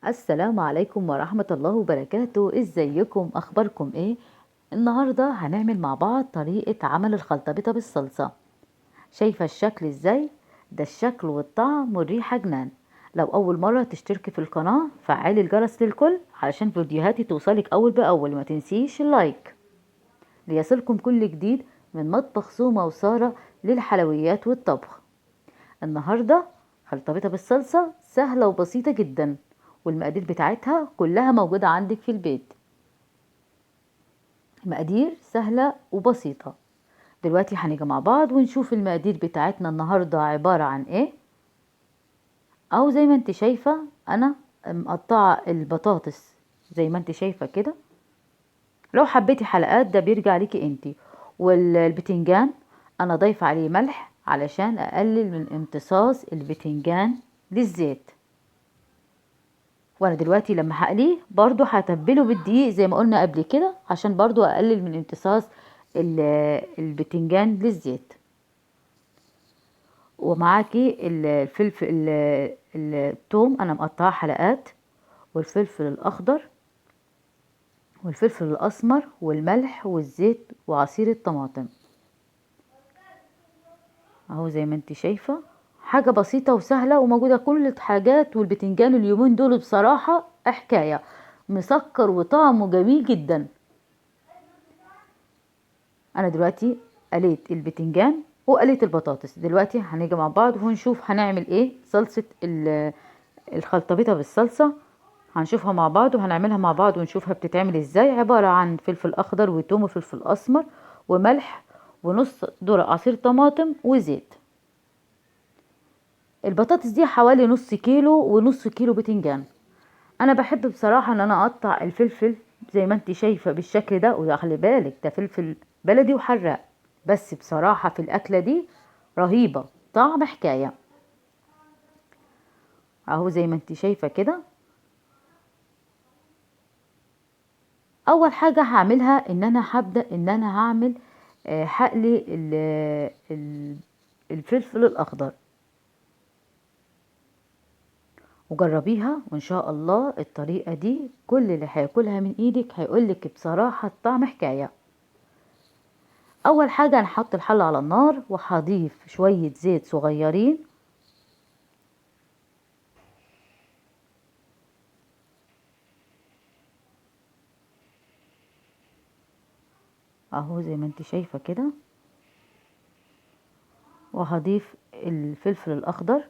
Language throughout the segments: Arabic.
السلام عليكم ورحمة الله وبركاته. ازيكم؟ اخباركم ايه؟ النهاردة هنعمل مع بعض طريقة عمل الخلطبيطة بالصلصة. شايفة الشكل ازاي؟ ده الشكل والطعم والريحة جنان. لو اول مرة تشتركي في القناة فعلي الجرس للكل علشان فيديوهاتي توصلك اول باول. ما تنسيش اللايك ليصلكم كل جديد من مطبخ سومة وسارة للحلويات والطبخ. النهاردة خلطبيطة بالصلصة سهلة وبسيطة جدا، والمقادير بتاعتها كلها موجودة عندك في البيت. مقادير سهلة وبسيطة. دلوقتي هنيجي مع بعض ونشوف المقادير بتاعتنا النهاردة عبارة عن ايه. او زي ما انت شايفة انا مقطعة البطاطس زي ما انت شايفة كده. لو حبيتي حلقات ده بيرجع ليكي انت. والبتنجان انا ضايفة عليه ملح علشان اقلل من امتصاص البتنجان للزيت. وانا دلوقتي لما هقليه برضو هتبله بالدقيق زي ما قلنا قبل كده عشان برضو اقلل من امتصاص البتنجان للزيت. ومعاكي الفلفل الثوم انا مقطعه حلقات، والفلفل الاخضر والفلفل الاسمر والملح والزيت وعصير الطماطم. اهو زي ما انت شايفه حاجه بسيطه وسهله وموجوده كل الحاجات. والبتنجان اليومين دول بصراحه حكايه، مسكر وطعمه جميل جدا. انا دلوقتي قليت البتنجان وقليت البطاطس. دلوقتي هنيجي مع بعض ونشوف هنعمل ايه. صلصة الخلطبيطة بالصلصة هنشوفها مع بعض وهنعملها مع بعض ونشوفها بتتعمل ازاي. عبارة عن فلفل اخضر وتوم وفلفل اسمر وملح ونص دورق عصير طماطم وزيت. البطاطس دي حوالي نص كيلو ونص كيلو بتنجان. انا بحب بصراحة ان انا اقطع الفلفل زي ما انت شايفة بالشكل ده. وخلي بالك ده فلفل بلدي وحراق، بس بصراحة في الاكلة دي رهيبة، طعم حكاية. اهو زي ما انت شايفة كده. اول حاجة هعملها ان انا هبدأ ان انا هعمل هقلي الفلفل الاخضر. وجربيها وان شاء الله الطريقة دي كل اللي هياكلها من ايدك هيقولك بصراحة الطعم حكاية. اول حاجة انا هحط الحلة على النار وهضيف شوية زيت صغيرين. اهو زي ما انت شايفة كده. وهضيف الفلفل الاخضر.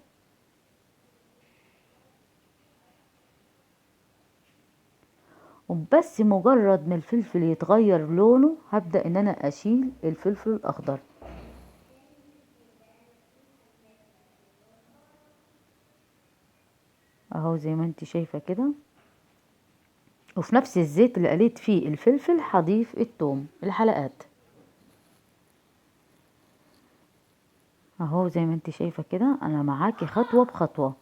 وبس مجرد ما الفلفل يتغير لونه هبدأ ان انا اشيل الفلفل الاخضر. اهو زي ما انت شايفة كده. وفي نفس الزيت اللي قليت فيه الفلفل هضيف الثوم الحلقات. اهو زي ما انت شايفة كده انا معاكي خطوة بخطوة.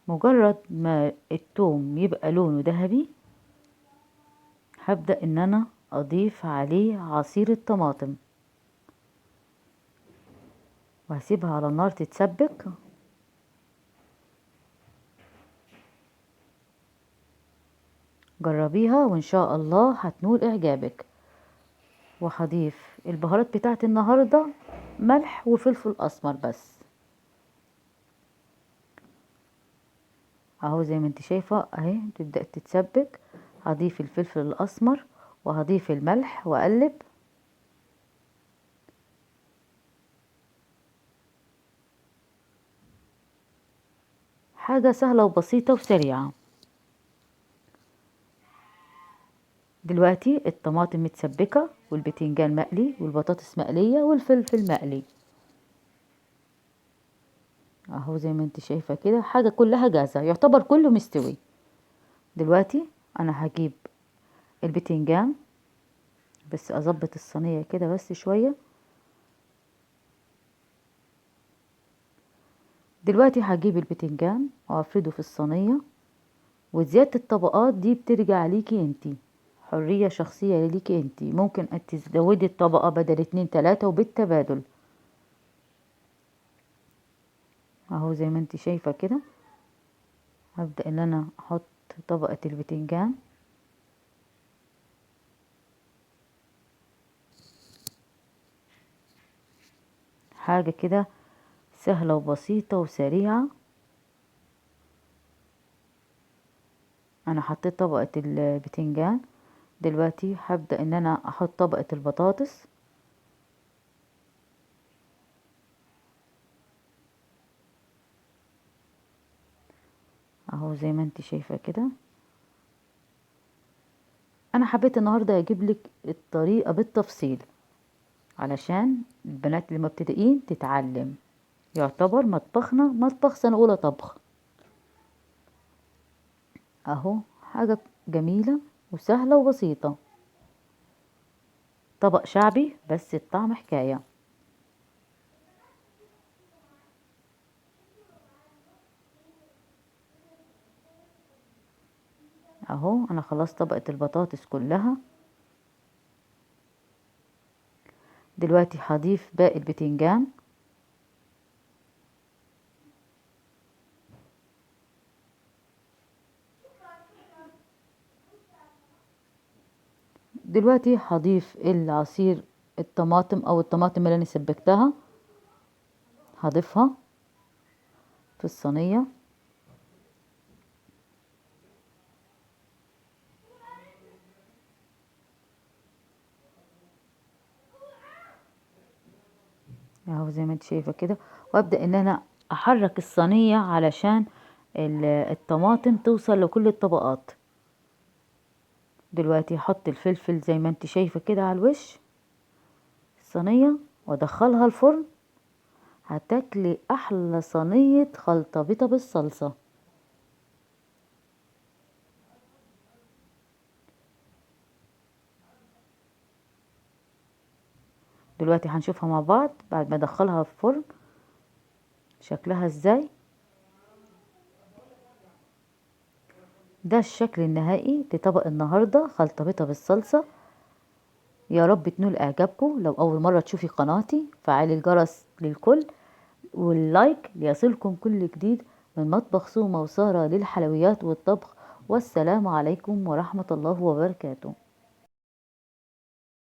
مجرد ما الثوم يبقى لونه ذهبي هبدأ ان انا اضيف عليه عصير الطماطم وهسيبها على النار تتسبك. جربيها وان شاء الله هتنول اعجابك. وهضيف البهارات بتاعت النهاردة ملح وفلفل اسمر بس. اهو زي ما انت شايفة اهي تبدأ تتسبك. هضيف الفلفل الاسمر وهضيف الملح واقلب. حاجة سهلة وبسيطة وسريعة. دلوقتي الطماطم متسبكة والبتنجان مقلي والبطاطس مقلية والفلفل مقلي. اهو زي ما انت شايفة كده حاجة كلها جاهزة، يعتبر كله مستوي. دلوقتي انا هجيب البتنجان بس اظبط الصينية كده بس شوية. دلوقتي هجيب البتنجان وافرده في الصينية. وزيادة الطبقات دي بترجع ليكي انتي، حرية شخصية ليكي انتي. ممكن تزودي الطبقة بدل 2 3 وبالتبادل. اهو زي ما انت شايفة كده. هبدأ ان انا احط طبقة البتنجان. حاجة كده سهلة وبسيطة وسريعة. انا حطيت طبقة البتنجان. دلوقتي هبدأ ان انا احط طبقة البطاطس. اهو زي ما انت شايفة كده. انا حبيت النهاردة اجيب لك الطريقة بالتفصيل علشان البنات المبتدئين تتعلم. يعتبر مطبخنا مطبخ سنة اولى طبخ. اهو حاجة جميلة وسهلة وبسيطة. طبق شعبي بس الطعم حكاية. اهو انا خلصت طبقة البطاطس كلها. دلوقتي هضيف باقي البتنجان. دلوقتي هضيف العصير الطماطم او الطماطم اللي انا سبكتها. هضيفها في الصينية. اهو زي ما انت شايفة كده. وابدأ ان انا احرك الصينية علشان الطماطم توصل لكل الطبقات. دلوقتي هحط الفلفل زي ما انت شايفة كده على الوش الصينية وادخلها الفرن. هتاكلي احلى صينية خلطة بيضة بالصلصة. دلوقتي هنشوفها مع بعض بعد ما ادخلها في الفرن شكلها ازاي. ده الشكل النهائي لطبق النهاردة خلطة بيضة بالصلصة. يا رب تنول اعجابكم. لو اول مرة تشوفي قناتي فعلي الجرس للكل واللايك ليصلكم كل جديد من مطبخ سومة وسارة للحلويات والطبخ. والسلام عليكم ورحمة الله وبركاته.